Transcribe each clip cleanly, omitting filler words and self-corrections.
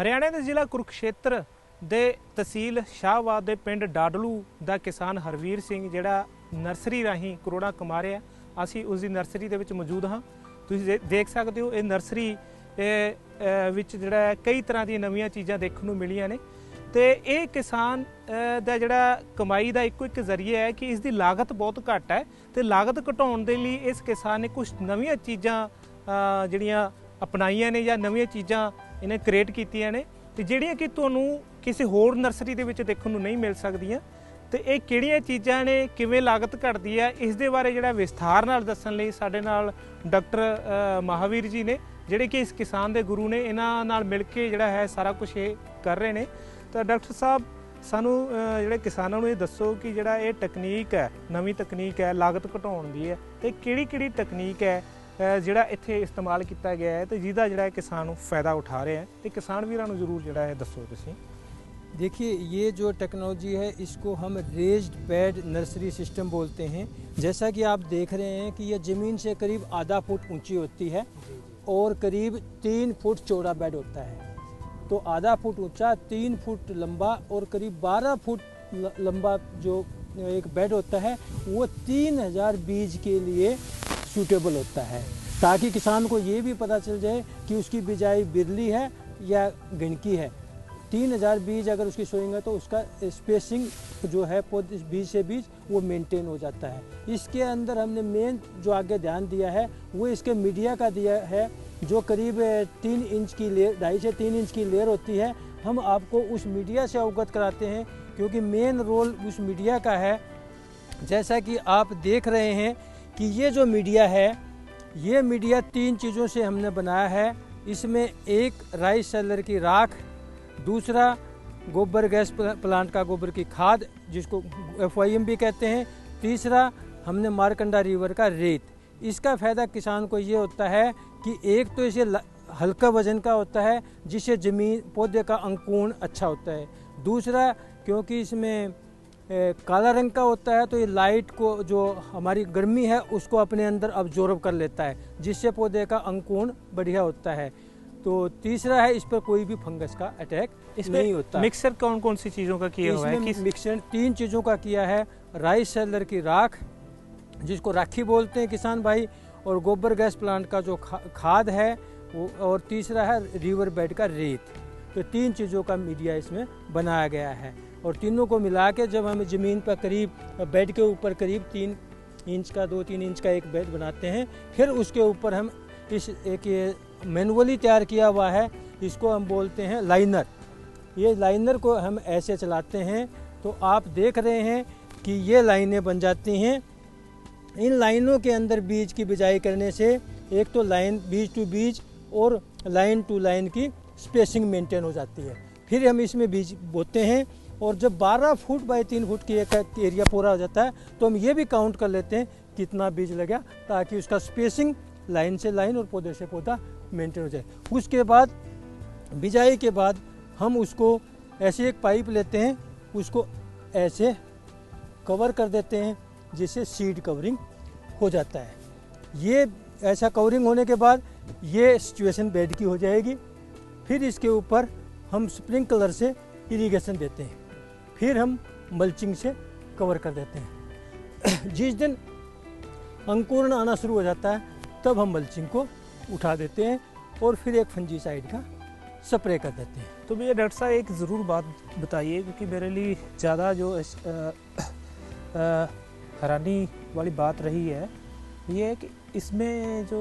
हरियाणा के जिला कुरुक्षेत्र ਦੇ तहसील शाहबाद के पिंड डाडलू का किसान हरवीर सिंह जिहड़ा नर्सरी राही करोड़ां कमा रहा, असीं उसकी नर्सरी दे विच मौजूद हाँ। तुसीं देख सकते हो ये नर्सरी विच जिहड़ा कई तरह दी नवीं चीज़ां देखण नूं मिलियां ने ते ये किसान दा जिहड़ा कमाई का इक्को एक जरिया है कि इसकी लागत बहुत घट है तो लागत घटाउण दे लई इस किसान ने कुछ नवीं चीज़ां जिहड़ियां अपनाईयां ने या नवीं चीज़ां इन्हें क्रिएट कीतियां ने ते जिहड़ियां कि तुहानूं किसी होर नर्सरी दे विच देखण नूं नहीं मिल सकदियां। तो ये किहड़ियां चीज़ां ने, किवें लागत घटदी है, इस दे बारे जिहड़ा विस्तार नाल दस्सण लई साडे नाल डॉक्टर महावीर जी ने जिहड़े कि इस किसान दे गुरु ने, इन्हां नाल मिल के जिहड़ा है सारा कुछ ये कर रहे ने। तो डॉक्टर साहब सानू जिहड़े किसानां नूं ये दस्सो कि जिहड़ा ये तकनीक है, नवीं तकनीक है लागत घटाउण दी है, ते किहड़ी-किहड़ी तकनीक है जिहड़ा इत्थे इस्तेमाल किया गया है तो जिहदा जिहड़ा किसान फ़ायदा उठा रहे हैं, तो किसान वीरां नूं जरूर जिहड़ा है दस्सो तुसीं। देखिए, ये जो टेक्नोलॉजी है इसको हम रेज्ड बेड नर्सरी सिस्टम बोलते हैं। जैसा कि आप देख रहे हैं कि यह ज़मीन से करीब आधा फुट ऊंची होती है और करीब 3 फुट चौड़ा बेड होता है। तो आधा फुट ऊंचा, 3 फुट लंबा और करीब 12 फुट लंबा जो एक बेड होता है वो 3000 बीज के लिए सूटेबल होता है, ताकि किसान को ये भी पता चल जाए कि उसकी बिजाई बिरली है या गणकी है। 3000 बीज अगर उसकी सोएंगे तो उसका स्पेसिंग जो है बीज से बीज वो मेंटेन हो जाता है। इसके अंदर हमने मेन जो आगे ध्यान दिया है वो इसके मीडिया का दिया है, जो करीब 3 इंच की लेयर, 2.5 से 3 इंच की लेयर होती है। हम आपको उस मीडिया से अवगत कराते हैं क्योंकि मेन रोल उस मीडिया का है। जैसा कि आप देख रहे हैं कि ये जो मीडिया है, ये मीडिया 3 चीज़ों से हमने बनाया है। इसमें एक राइस सेलर की राख, दूसरा गोबर गैस प्लांट का गोबर की खाद जिसको FYM भी कहते हैं, तीसरा हमने मारकंडा रिवर का रेत। इसका फ़ायदा किसान को ये होता है कि एक तो इसे हल्का वजन का होता है जिससे ज़मीन पौधे का अंकुरण अच्छा होता है। दूसरा, क्योंकि इसमें काला रंग का होता है तो ये लाइट को, जो हमारी गर्मी है उसको अपने अंदर अब्जॉर्ब कर लेता है, जिससे पौधे का अंकुरण बढ़िया होता है। तो तीसरा है, इस पर कोई भी फंगस का अटैक नहीं होता। मिक्सर कौन कौन सी चीज़ों का किया हुआ है? मिक्सर 3 चीज़ों का किया है। राइस सेलर की राख जिसको राखी बोलते हैं किसान भाई, और गोबर गैस प्लांट का जो खाद है वो, और तीसरा है रिवर बेड का रेत। तो 3 चीज़ों का मीडिया इसमें बनाया गया है और तीनों को मिला के जब हम ज़मीन पर करीब बेड के ऊपर करीब 3 इंच का 2-3 इंच का एक बेड बनाते हैं, फिर उसके ऊपर हम इस एक ये मैनुअली तैयार किया हुआ है, इसको हम बोलते हैं लाइनर। ये लाइनर को हम ऐसे चलाते हैं तो आप देख रहे हैं कि ये लाइनें बन जाती हैं। इन लाइनों के अंदर बीज की बिजाई करने से एक तो लाइन बीज टू बीज और लाइन टू लाइन की स्पेसिंग मेंटेन हो जाती है। फिर हम इसमें बीज बोते हैं और जब 12 फुट बाई 3 फुट की एक एरिया पूरा हो जाता है तो हम ये भी काउंट कर लेते हैं कितना बीज लगा, ताकि उसका स्पेसिंग लाइन से लाइन और पौधे से पौधा मेंटेन हो जाए। उसके बाद बिजाई के बाद हम उसको ऐसे एक पाइप लेते हैं, उसको ऐसे कवर कर देते हैं जिससे सीड कवरिंग हो जाता है। ये ऐसा कवरिंग होने के बाद ये सिचुएशन बेड की हो जाएगी। फिर इसके ऊपर हम स्प्रिंकलर से इरिगेशन देते हैं, फिर हम मल्चिंग से कवर कर देते हैं। जिस दिन अंकुरण आना शुरू हो जाता है तब हम मल्चिंग को उठा देते हैं और फिर एक फंजीसाइड का स्प्रे कर देते हैं। तो भैया डॉक्टर साहब एक ज़रूर बात बताइए, क्योंकि मेरे लिए ज़्यादा जो हैरानी वाली बात रही है ये है कि इसमें जो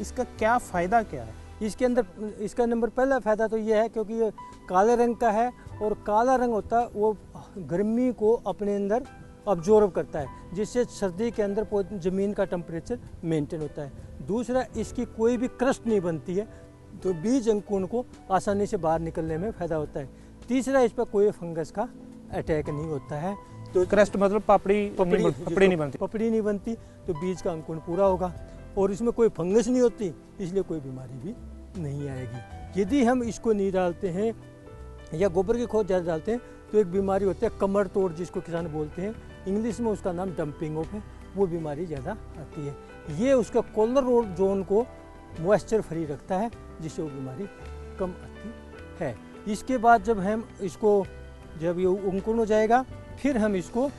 इसका क्या फ़ायदा क्या है? इसके अंदर इसका नंबर पहला फ़ायदा तो ये है क्योंकि ये काले रंग का है और काला रंग होता है वो गर्मी को अपने अंदर अब्जॉर्ब करता है, जिससे सर्दी के अंदर ज़मीन का टेम्परेचर मेंटेन होता है। दूसरा, इसकी कोई भी क्रस्ट नहीं बनती है तो बीज अंकुरण को आसानी से बाहर निकलने में फ़ायदा होता है। तीसरा, इस पर कोई फंगस का अटैक नहीं होता है। तो क्रस्ट मतलब पपड़ी नहीं बनती तो बीज का अंकुरण पूरा होगा और इसमें कोई फंगस नहीं होती, इसलिए कोई बीमारी भी नहीं आएगी। यदि हम इसको नहीं डालते हैं या गोबर की खोद ज़्यादा डालते हैं तो एक बीमारी होती है कमर तोड़, जिसको किसान बोलते हैं, इंग्लिश में उसका नाम डंपिंग ऑफ है, वो बीमारी ज़्यादा आती है। ये उसका कॉलर जोन को मॉइस्चर फ्री रखता है जिससे वो बीमारी कम आती है। इसके बाद जब हम इसको जब ये अंकुरण हो जाएगा, फिर हम इसको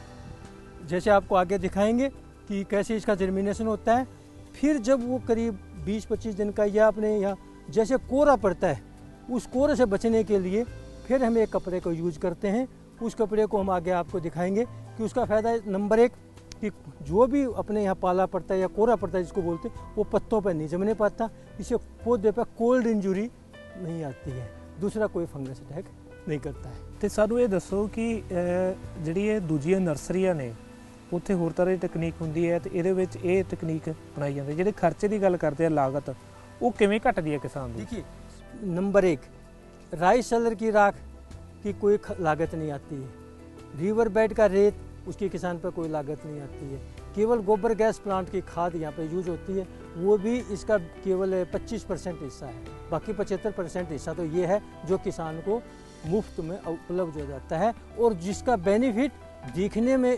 जैसे आपको आगे दिखाएंगे कि कैसे इसका जर्मिनेशन होता है। फिर जब वो करीब 20-25 दिन का या अपने यहाँ जैसे कोहरा पड़ता है, उस कोहरे से बचने के लिए फिर हम एक कपड़े को यूज करते हैं। उस कपड़े को हम आगे आपको दिखाएंगे कि उसका फ़ायदा नंबर 1 कि जो भी अपने यहाँ पाला पड़ता है या कोहरा पड़ता है जिसको बोलते हैं, वो पत्तों पर नहीं जमने पाता, इससे पौधे पर कोल्ड इंजरी नहीं आती है। दूसरा कोई फंगस अटैक नहीं करता है। ਤੇ ਸਾਨੂੰ ਇਹ ਦੱਸੋ ਕਿ ਜਿਹੜੀ ਇਹ ਦੂਜੀਆਂ ਨਰਸਰੀਆਂ ਨੇ ਉੱਥੇ ਹੋਰ ਤਰ੍ਹਾਂ ਦੀ ਤਕਨੀਕ ਹੁੰਦੀ ਹੈ ਤੇ ਇਹਦੇ ਵਿੱਚ ਇਹ ਤਕਨੀਕ ਅਪਣਾਈ ਜਾਂਦੀ ਹੈ। ਜਿਹੜੇ ਖਰਚੇ ਦੀ ਗੱਲ ਕਰਦੇ ਆ ਲਾਗਤ, ਉਹ ਕਿਵੇਂ ਘਟਦੀ ਹੈ ਕਿਸਾਨ ਦੀ? देखिए, नंबर 1 राइस सेलर की राख की कोई लागत नहीं आती है। रिवर बेड का रेत, उसकी किसान पर कोई लागत नहीं आती है। केवल गोबर गैस प्लांट की खाद यहाँ पे यूज होती है, वो भी इसका केवल 25% हिस्सा है। बाकी 75% हिस्सा तो ये है जो किसान को मुफ्त में उपलब्ध हो जाता है और जिसका बेनिफिट दिखने में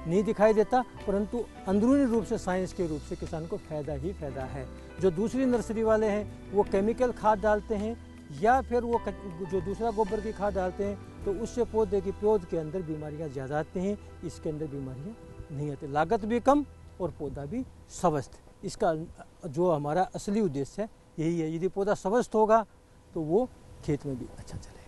नहीं दिखाई देता, परंतु अंदरूनी रूप से साइंस के रूप से किसान को फ़ायदा ही फ़ायदा है। जो दूसरी नर्सरी वाले हैं वो केमिकल खाद डालते हैं या फिर वो जो दूसरा गोबर की खाद डालते हैं, तो उससे पौधे के अंदर बीमारियां ज़्यादा आती हैं। इसके अंदर बीमारियां नहीं आती, लागत भी कम और पौधा भी स्वस्थ। इसका जो हमारा असली उद्देश्य है यही है। यदि पौधा स्वस्थ होगा तो वो खेत में भी अच्छा चलेगा।